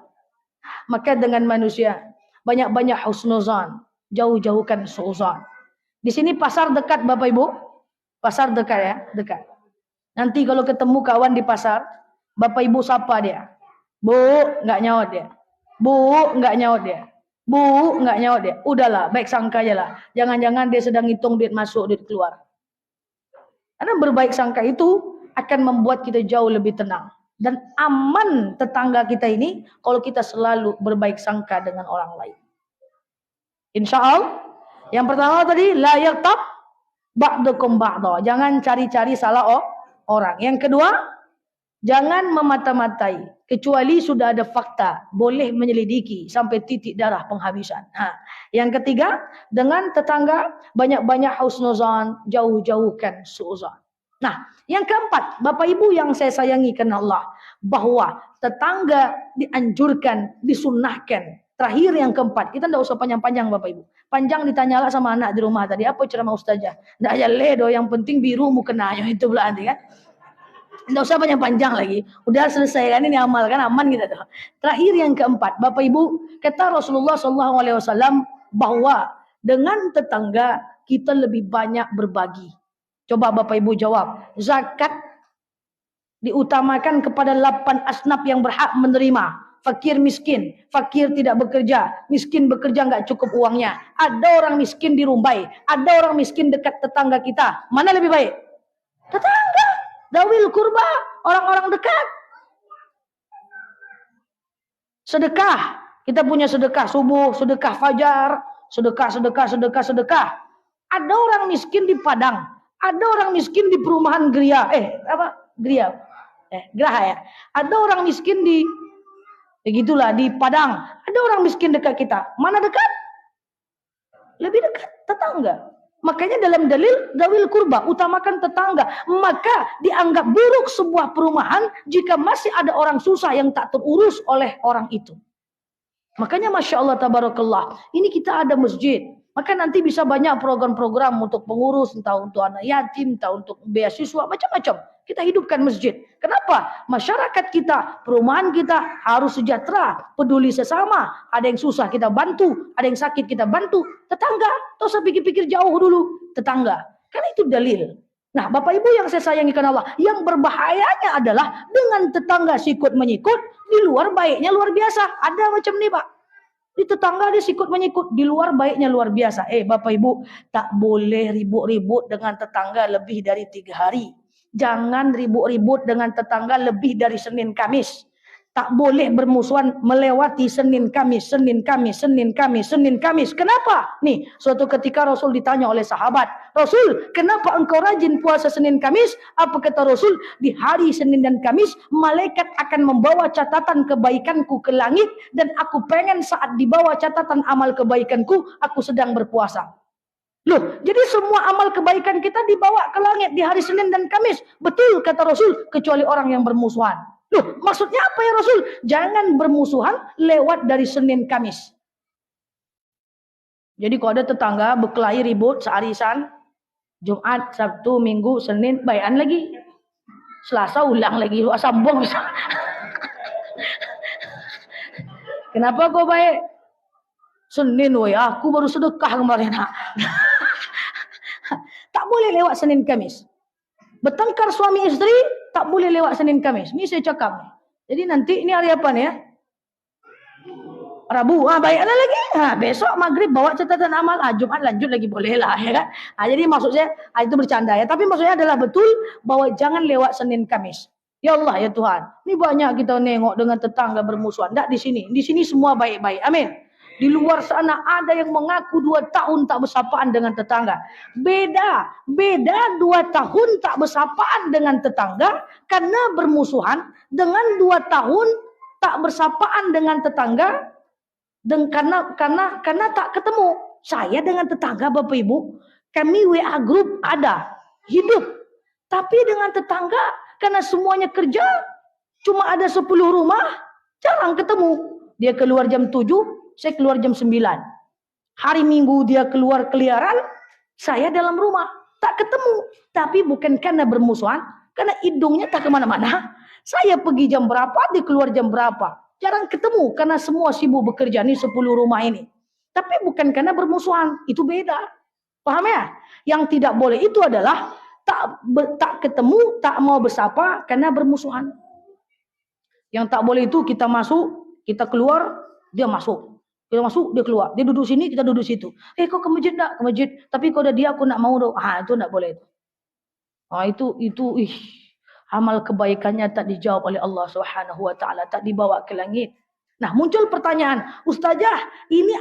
Maka dengan manusia banyak-banyak husnuzan, jauh-jauhkan suuzan. Di sini pasar dekat Bapak Ibu. Pasar dekat ya, dekat. Nanti kalau ketemu kawan di pasar, Bapak Ibu sapa dia. Bu, enggak nyaut dia. Bu, enggak nyaut dia. Bu, enggak nyaut dia. Udahlah, baik sangka aja lah. Jangan-jangan dia sedang hitung duit masuk, duit keluar. Karena berbaik sangka itu akan membuat kita jauh lebih tenang. Dan aman tetangga kita ini kalau kita selalu berbaik sangka dengan orang lain. Insya Allah. Yang pertama tadi, la yaghtab ba'dukum ba'da. Jangan cari-cari salah orang. Yang kedua, jangan memata-matai. Kecuali sudah ada fakta. Boleh menyelidiki sampai titik darah penghabisan. Yang ketiga, dengan tetangga banyak-banyak husnuzan, jauh-jauhkan suuzan. Nah, yang keempat, Bapak Ibu yang saya sayangi karena Allah, bahwa tetangga dianjurkan, disunnahkan. Terakhir yang keempat, kita tidak usah panjang-panjang Bapak Ibu. Panjang ditanyalah sama anak di rumah tadi, apa ceramah ustazah? Tidak aja ledo, yang penting biru mukenanya, itu belah nanti kan. Tidak usah panjang-panjang lagi. Udah selesai kan ini amal kan aman kita tuh. Terakhir yang keempat, Bapak Ibu, kata Rasulullah SAW bahwa dengan tetangga kita lebih banyak berbagi. Coba Bapak Ibu jawab. Zakat diutamakan kepada 8 asnaf yang berhak menerima. Fakir miskin, fakir tidak bekerja, miskin bekerja nggak cukup uangnya. Ada orang miskin di Rumbai, ada orang miskin dekat tetangga kita. Mana lebih baik? Tetangga, dawil kurba, orang-orang dekat. Sedekah, kita punya sedekah subuh, sedekah fajar, sedekah. Ada orang miskin di Padang, ada orang miskin di perumahan Geraha ya. Ada orang miskin di begitulah di Padang. Ada orang miskin dekat kita. Mana dekat? Lebih dekat tetangga. Makanya dalam dalil dawil kurba, utamakan tetangga. Maka dianggap buruk sebuah perumahan jika masih ada orang susah yang tak terurus oleh orang itu. Makanya Masya Allah Tabarakallah, ini kita ada masjid. Maka nanti bisa banyak program-program untuk pengurus, entah untuk anak yatim, entah untuk beasiswa, macam-macam. Kita hidupkan masjid. Kenapa? Masyarakat kita, perumahan kita harus sejahtera, peduli sesama. Ada yang susah kita bantu, ada yang sakit kita bantu. Tetangga, tak usah pikir-pikir jauh dulu. Tetangga. Karena itu dalil. Nah, Bapak Ibu yang saya sayangi karena Allah, yang berbahayanya adalah dengan tetangga sikut-menyikut, di luar baiknya luar biasa. Ada macam ini, Pak. Di tetangga dia sikut-menyikut, di luar baiknya luar biasa. Bapak Ibu, tak boleh ribut-ribut dengan tetangga lebih dari 3 hari. Jangan ribut-ribut dengan tetangga lebih dari Senin Kamis. Tak boleh bermusuhan melewati Senin Kamis. Kenapa? Nih, suatu ketika Rasul ditanya oleh sahabat, Rasul, kenapa engkau rajin puasa Senin Kamis? Apa kata Rasul? Di hari Senin dan Kamis, malaikat akan membawa catatan kebaikanku ke langit, dan aku pengen saat dibawa catatan amal kebaikanku, aku sedang berpuasa. Loh, jadi semua amal kebaikan kita dibawa ke langit di hari Senin dan Kamis. Betul kata Rasul, kecuali orang yang bermusuhan. Loh, maksudnya apa ya Rasul? Jangan bermusuhan lewat dari Senin Kamis. Jadi kalau ada tetangga berkelahi ribut seharisan, Jumat, Sabtu, Minggu, Senin, bayan lagi. Selasa ulang lagi, sambung. Kenapa kau baik? Senin, woy, aku baru sedekah kemarin. Tak boleh lewat Senin Kamis. Bertengkar suami istri, tak boleh lewat Senin Kamis. Ini saya cakap. Jadi nanti ini hari apa nih ya? Rabu, baiklah lagi. Besok maghrib bawa catatan amal. Jumat lanjut lagi boleh lah, ya kan? Jadi maksud saya itu bercanda ya. Tapi maksudnya adalah betul bahwa jangan lewat Senin Kamis. Ya Allah ya Tuhan. Ini banyak kita nengok dengan tetangga bermusuhan. Tidak di sini. Di sini semua baik-baik. Amin. Di luar sana ada yang mengaku 2 tahun tak bersapaan dengan tetangga. Beda 2 tahun tak bersapaan dengan tetangga karena bermusuhan, dengan 2 tahun tak bersapaan dengan tetangga dan karena tak ketemu. Saya dengan tetangga Bapak Ibu, kami WA group ada, hidup. Tapi dengan tetangga karena semuanya kerja, cuma ada 10 rumah, jarang ketemu. Dia keluar jam 7, saya keluar jam 9. Hari Minggu dia keluar keliaran, saya dalam rumah. Tak ketemu. Tapi bukan karena bermusuhan, karena hidungnya tak kemana-mana. Saya pergi jam berapa, dia keluar jam berapa. Jarang ketemu karena semua sibuk bekerja nih 10 rumah ini. Tapi bukan karena bermusuhan, itu beda. Paham ya? Yang tidak boleh itu adalah tak ketemu, tak mau bersapa karena bermusuhan. Yang tak boleh itu kita masuk, kita keluar, dia masuk. Kita masuk, dia keluar. Dia duduk sini, kita duduk situ. Kau ke masjid enggak? Ke masjid. Tapi kau udah dia, aku nak mau. Itu enggak boleh itu. Itu amal kebaikannya tak dijawab oleh Allah Subhanahu wa taala, tak dibawa ke langit. Nah, muncul pertanyaan, Ustazah, ini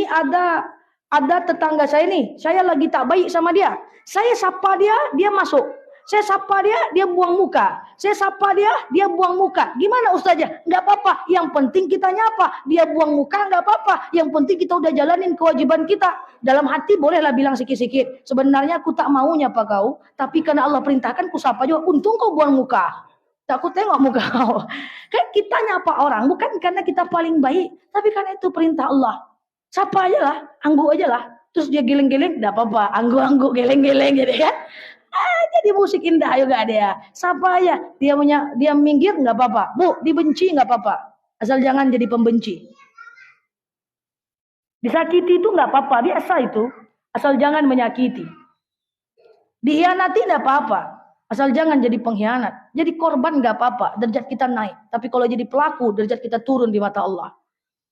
ada tetangga saya nih. Saya lagi tak baik sama dia. Saya sapa dia, dia masuk. Saya sapa dia, dia buang muka. Saya sapa dia, dia buang muka. Gimana Ustazah? Enggak apa-apa. Yang penting kita nyapa. Dia buang muka enggak apa-apa. Yang penting kita udah jalanin kewajiban kita. Dalam hati bolehlah bilang sikit-sikit. Sebenarnya aku tak mau nyapa kau, tapi karena Allah perintahkan ku sapa juga. Untung kau buang muka. Tak aku tengok muka kau. Kan kita nyapa orang bukan karena kita paling baik, tapi karena itu perintah Allah. Sapa aja lah, angguk aja lah. Terus dia geleng-geleng, enggak apa-apa. Angguk-angguk, geleng-geleng gitu kan. Jadi musik indah juga dia. Sapa aja. Dia minggir enggak apa-apa. Bu, dibenci enggak apa-apa. Asal jangan jadi pembenci. Disakiti itu enggak apa-apa, biasa itu. Asal jangan menyakiti. Dihianati enggak apa-apa. Asal jangan jadi pengkhianat. Jadi korban enggak apa-apa, derajat kita naik. Tapi kalau jadi pelaku, derajat kita turun di mata Allah.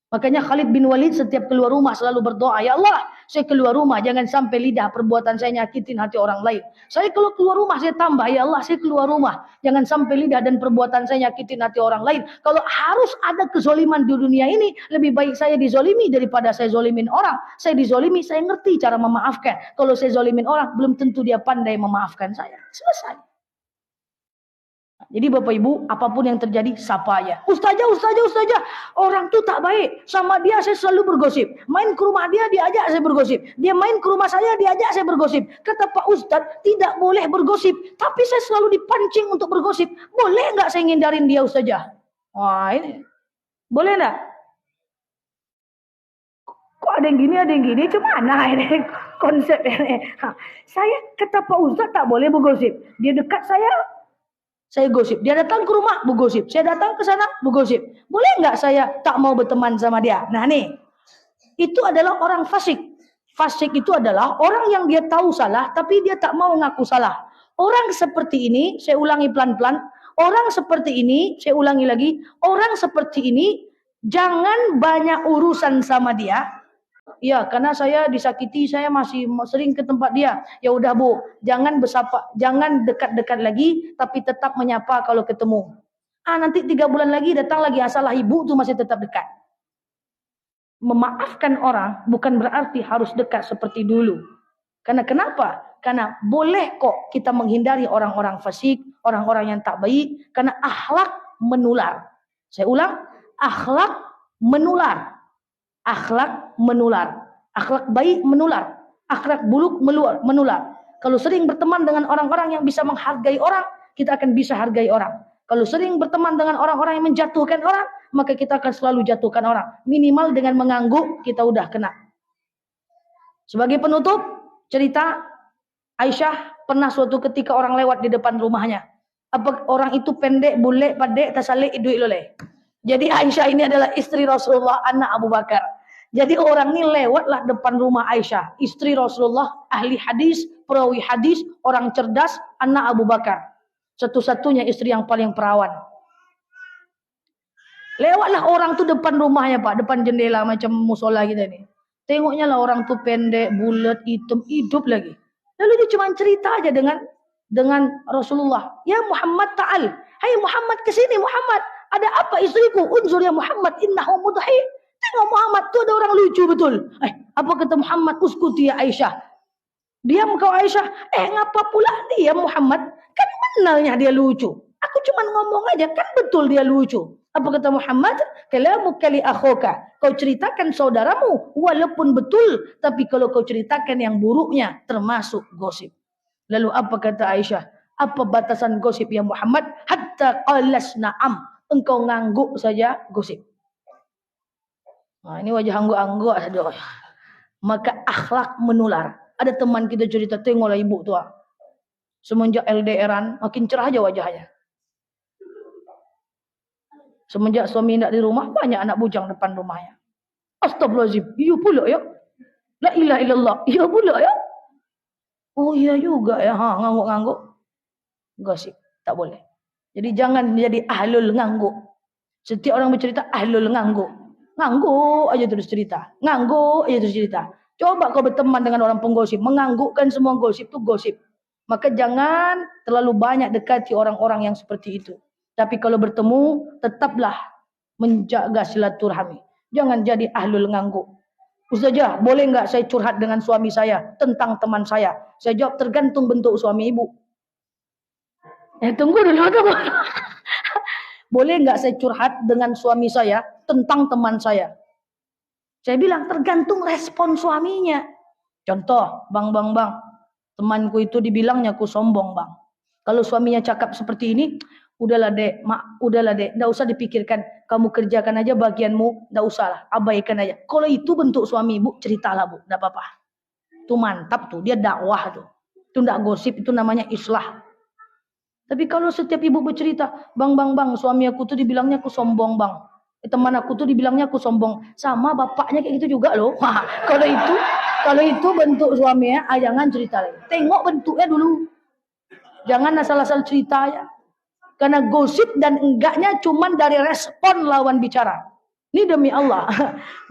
Makanya Khalid bin Walid setiap keluar rumah selalu berdoa, ya Allah, saya keluar rumah jangan sampai lidah perbuatan saya nyakitin hati orang lain. Saya kalau keluar rumah saya tambah, ya Allah, saya keluar rumah jangan sampai lidah dan perbuatan saya nyakitin hati orang lain. Kalau harus ada kezoliman di dunia ini, lebih baik saya dizolimi daripada saya zolimin orang. Saya dizolimi, saya ngerti cara memaafkan. Kalau saya zolimin orang, belum tentu dia pandai memaafkan saya. Selesai. Jadi Bapak Ibu, apapun yang terjadi, sapa aja. Ustazah, orang tuh tak baik. Sama dia saya selalu bergosip. Main ke rumah dia, diajak saya bergosip. Dia main ke rumah saya, diajak saya bergosip. Kata Pak Ustadz, tidak boleh bergosip. Tapi saya selalu dipancing untuk bergosip. Boleh nggak saya ngindarin dia Ustazah? Wah ini, boleh nggak? Kok ada yang gini, Cuma ini konsep ini. Saya kata Pak Ustadz tak boleh bergosip. Dia dekat saya gosip. Dia datang ke rumah, bergosip. Saya datang ke sana, bergosip. Boleh nggak saya tak mau berteman sama dia? Nah nih, itu adalah orang fasik. Fasik itu adalah orang yang dia tahu salah, tapi dia tak mau ngaku salah. Orang seperti ini, saya ulangi pelan-pelan. Orang seperti ini, saya ulangi lagi. Orang seperti ini, jangan banyak urusan sama dia. Ya, karena saya disakiti, saya masih sering ke tempat dia. Ya udah Bu, jangan dekat-dekat lagi, tapi tetap menyapa kalau ketemu. Nanti 3 bulan lagi datang lagi, asalah ibu tuh masih tetap dekat. Memaafkan orang bukan berarti harus dekat seperti dulu. Karena kenapa? Karena boleh kok kita menghindari orang-orang fasik, orang-orang yang tak baik, karena akhlak menular. Saya ulang, akhlak menular. Akhlak menular. Akhlak baik menular. Akhlak buruk menular. Kalau sering berteman dengan orang-orang yang bisa menghargai orang, kita akan bisa hargai orang. Kalau sering berteman dengan orang-orang yang menjatuhkan orang, maka kita akan selalu jatuhkan orang. Minimal dengan mengangguk, kita udah kena. Sebagai penutup, cerita Aisyah pernah suatu ketika orang lewat di depan rumahnya. Apa orang itu pendek, bule, padek, tasalik, duit loleh. Jadi Aisyah ini adalah istri Rasulullah, anak Abu Bakar. Jadi orang ini lewatlah depan rumah Aisyah, istri Rasulullah, ahli hadis, perawi hadis, orang cerdas, anak Abu Bakar. Satu-satunya istri yang paling perawan. Lewatlah orang tuh depan rumahnya Pak, depan jendela macam musola gitu nih. Tengoknya lah orang tuh pendek, bulat, hitam, hidup lagi. Lalu dia cuma cerita aja dengan Rasulullah. Ya Muhammad ta'al. Hai Muhammad kesini Muhammad. Ada apa istriku? Unzur ya Muhammad innahu mudhi. Tengok Muhammad tuh ada orang lucu betul. Apa kata Muhammad? Uskuti ya Aisyah. Diam kau Aisyah. Ngapa pula dia Muhammad? Kan benarnya dia lucu. Aku cuma ngomong aja kan betul dia lucu. Apa kata Muhammad? Kalamuka li akhuka. Kau ceritakan saudaramu walaupun betul, tapi kalau kau ceritakan yang buruknya termasuk gosip. Lalu apa kata Aisyah? Apa batasan gosip ya Muhammad? Hatta qalas na'am. Engkau ngangguk saja gosip. Nah, ini wajah angguk-angguk. Maka akhlak menular. Ada teman kita cerita, tengoklah ibu tua. Semenjak LDRan makin cerah aja wajahnya. Semenjak suami tidak di rumah, banyak anak bujang depan rumahnya. Astagfirullahaladzim, iya pula ya. La ilaha illallah, iya pula ya. Oh iya juga ya, ngangguk-ngangguk. Gosip, tak boleh. Jadi jangan menjadi ahlul ngangguk. Setiap orang bercerita ahlul ngangguk. Ngangguk aja terus cerita. Ngangguk aja terus cerita. Coba kau berteman dengan orang penggosip. Menganggukkan semua gosip itu gosip. Maka jangan terlalu banyak dekati orang-orang yang seperti itu. Tapi kalau bertemu, tetaplah menjaga silaturahmi. Jangan jadi ahlul ngangguk. Ustazah, boleh enggak saya curhat dengan suami saya tentang teman saya? Saya jawab tergantung bentuk suami ibu. Tunggu dulu. Boleh enggak saya curhat dengan suami saya tentang teman saya? Saya bilang tergantung respon suaminya. Contoh, bang. Temanku itu dibilangnya aku sombong, bang. Kalau suaminya cakap seperti ini, udahlah dek, enggak usah dipikirkan. Kamu kerjakan aja bagianmu, enggak usahlah, abaikan aja. Kalau itu bentuk suami ibu, ceritalah bu, enggak apa-apa. Itu mantap tuh, dia dakwah tuh. Itu enggak gosip, itu namanya islah. Tapi kalau setiap ibu bercerita, bang, suami aku tuh dibilangnya aku sombong, bang. Teman aku tuh dibilangnya aku sombong. Sama bapaknya kayak gitu juga loh. Wah, kalau itu bentuk suaminya, jangan cerita lagi. Tengok bentuknya dulu. Jangan asal-asal cerita ya. Karena gosip dan enggaknya cuman dari respon lawan bicara. Ini demi Allah.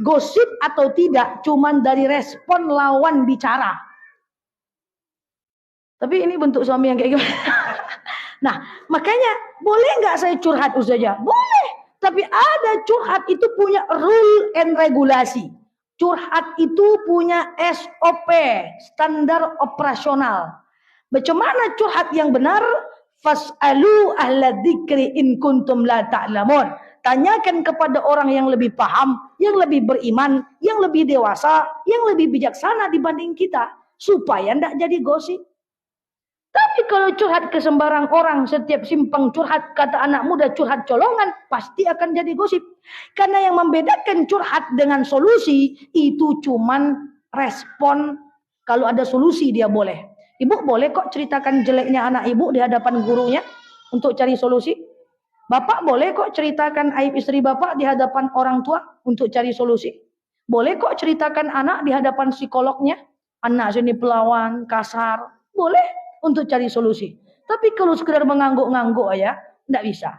Gosip atau tidak cuman dari respon lawan bicara. Tapi ini bentuk suami yang kayak gimana? Nah, makanya boleh nggak saya curhat Ustazah? Boleh. Tapi ada curhat itu punya rule and regulasi. Curhat itu punya SOP, standar operasional. Bagaimana curhat yang benar? Fas'alu ahla dzikri in kuntum la ta'lamun. Tanyakan kepada orang yang lebih paham, yang lebih beriman, yang lebih dewasa, yang lebih bijaksana dibanding kita. Supaya tidak jadi gosip. Tapi kalau curhat ke sembarang orang, setiap simpang curhat, kata anak muda curhat colongan, pasti akan jadi gosip. Karena yang membedakan curhat dengan solusi, itu cuman respon. Kalau ada solusi dia boleh. Ibu boleh kok ceritakan jeleknya anak ibu di hadapan gurunya untuk cari solusi. Bapak boleh kok ceritakan aib istri bapak di hadapan orang tua untuk cari solusi. Boleh kok ceritakan anak di hadapan psikolognya. Anak sini pelawan, kasar. Boleh untuk cari solusi. Tapi kalau sekedar mengangguk-ngangguk aja, tidak bisa.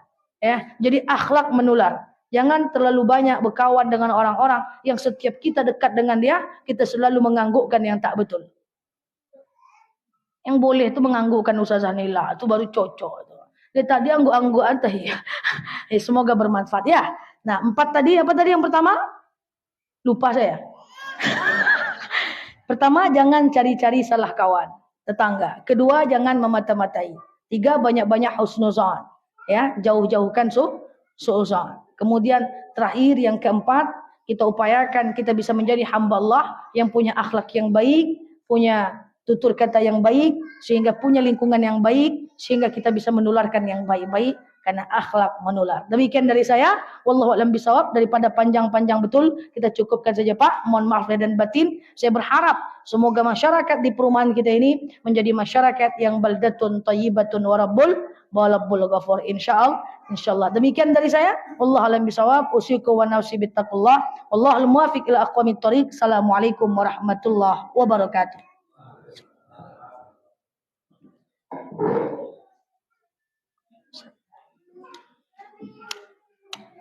Ya, jadi akhlak menular. Jangan terlalu banyak berkawan dengan orang-orang yang setiap kita dekat dengan dia, kita selalu menganggukkan yang tak betul. Yang boleh itu menganggukkan Ustazah Nila, itu baru cocok. Dia tadi angguk-angguk tadi. Semoga bermanfaat ya. Nah, 4 tadi apa tadi yang pertama? Lupa saya. Pertama, jangan cari-cari salah kawan, tetangga. Kedua, jangan memata-matai. 3, banyak-banyak husnuzan. Ya, jauh-jauhkan suuzan. Kemudian terakhir yang keempat, kita upayakan kita bisa menjadi hamba Allah yang punya akhlak yang baik, punya tutur kata yang baik, sehingga punya lingkungan yang baik, sehingga kita bisa menularkan yang baik-baik, karena akhlak menular. Demikian dari saya, wallahu a'lam bishawab. Daripada panjang-panjang betul, kita cukupkan saja Pak. Mohon maaf lahir dan batin. Saya berharap semoga masyarakat di perumahan kita ini menjadi masyarakat yang baldatun thayyibatun warabbul ghafur insyaallah. Demikian dari saya, wallahu a'lam bishawab. Usiku wa nafsi bittaqullah. Wallahul muwaffiq ila aqwamit thoriq. Assalamualaikum warahmatullahi wabarakatuh.